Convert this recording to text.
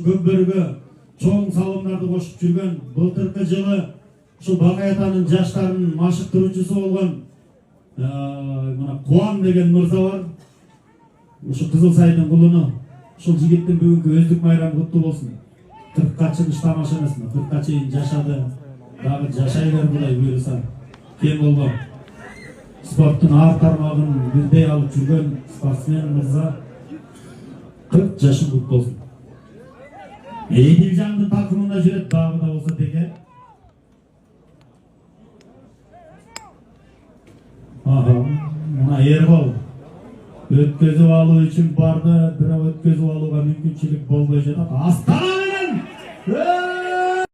Көмбөргө чоң салымдарды кошуп жүргөн былтыркы жылы ушул Багай атанын жаштарын машыктыруучусу болгон мына Кубан деген мырза бар. Ушу Кызыл Сайдын кулуну ушул жигиттин бүгүнкү өздүк майрамы куттуу болсун. 40ка чыгыш тамашанасына 40ка чейин жашады. Дагы жашай бер Кудай буйруса. Кем болбок. Спорттун ар тармагын бирдей алып жүргөн спортсмен мырза 40 жашын кут болсун. Эдилжандын такымында жүрөт дагы да болсо теке. Мына Эрбол өткөзүп алуу үчүн барды, бирок өткөзүп алууга мүмкүнчүлүк болбой жатат. Астана менен